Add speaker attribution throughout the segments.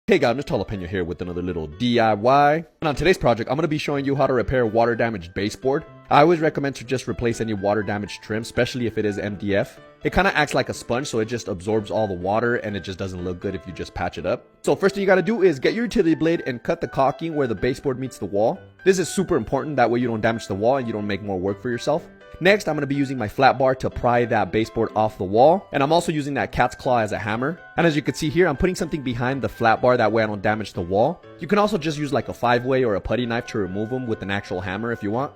Speaker 1: Hey guys, Mr. Jalapeno here with another little DIY. And on today's project, I'm going to be showing you how to repair water damaged baseboard. I always recommend to just replace any water damaged trim, especially if it is MDF. It kind of acts like a sponge, so it just absorbs all the water and it just doesn't look good if you just patch it up. So first thing you got to do is get your utility blade and cut the caulking where the baseboard meets the wall. This is super important, that way you don't damage the wall and you don't make more work for yourself. Next, I'm going to be using my flat bar to pry that baseboard off the wall. And I'm also using that cat's claw as a hammer. And as you can see here, I'm putting something behind the flat bar, that way I don't damage the wall. You can also just use like a 5-way or a putty knife to remove them with an actual hammer if you want.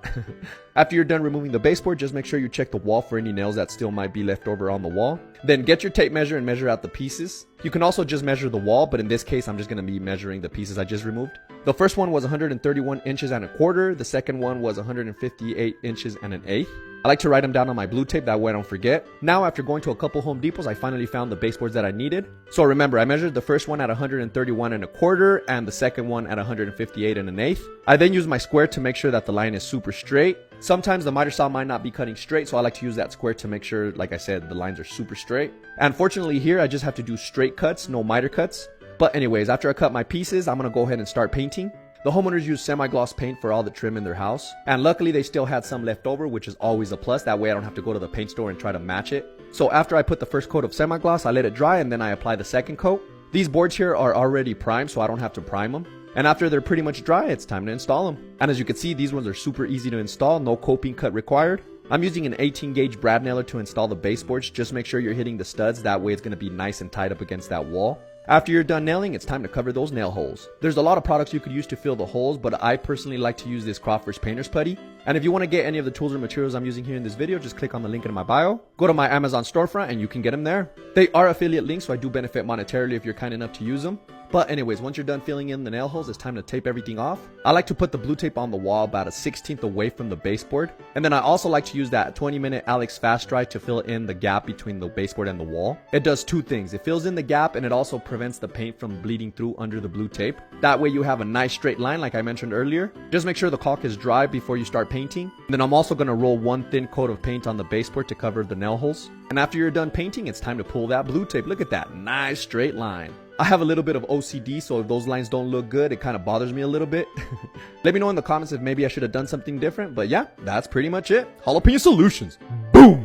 Speaker 1: After you're done removing the baseboard, just make sure you check the wall for any nails that still might be left over on the wall. Then get your tape measure and measure out the pieces. You can also just measure the wall, but in this case, I'm just going to be measuring the pieces I just removed. The first one was 131 inches and a quarter. The second one was 158 inches and an eighth. I like to write them down on my blue tape, that way I don't forget. Now, after going to a couple Home Depots, I finally found the baseboards that I needed. So remember, I measured the first one at 131 and a quarter and the second one at 158 and an eighth. I then used my square to make sure that the line is super straight. Sometimes the miter saw might not be cutting straight, so I like to use that square to make sure, like I said, the lines are super straight. And fortunately here, I just have to do straight cuts, no miter cuts. But anyways, after I cut my pieces, I'm going to go ahead and start painting. The homeowners use semi-gloss paint for all the trim in their house. And luckily they still had some left over, which is always a plus. That way I don't have to go to the paint store and try to match it. So after I put the first coat of semi-gloss, I let it dry and then I apply the second coat. These boards here are already primed, so I don't have to prime them. And after they're pretty much dry, it's time to install them. And as you can see, these ones are super easy to install, no coping cut required. I'm using an 18 gauge brad nailer to install the baseboards. Just make sure you're hitting the studs, that way it's going to be nice and tight up against that wall. After you're done nailing, it's time to cover those nail holes. There's a lot of products you could use to fill the holes, but I personally like to use this Crawford's Painter's Putty. And if you want to get any of the tools or materials I'm using here in this video, just click on the link in my bio. Go to my Amazon storefront and you can get them there. They are affiliate links, so I do benefit monetarily if you're kind enough to use them. But anyways, once you're done filling in the nail holes, it's time to tape everything off. I like to put the blue tape on the wall about a 1/16 away from the baseboard. And then I also like to use that 20-minute Alex fast dry to fill in the gap between the baseboard and the wall. It does two things. It fills in the gap and it also prevents the paint from bleeding through under the blue tape. That way you have a nice straight line like I mentioned earlier. Just make sure the caulk is dry before you start painting. And then I'm also going to roll one thin coat of paint on the baseboard to cover the nail holes. And after you're done painting, it's time to pull that blue tape. Look at that nice straight line. I have a little bit of OCD, so if those lines don't look good, it kind of bothers me a little bit. Let me know in the comments if maybe I should have done something different, but yeah, that's pretty much it. Jalapeno Solutions. Boom!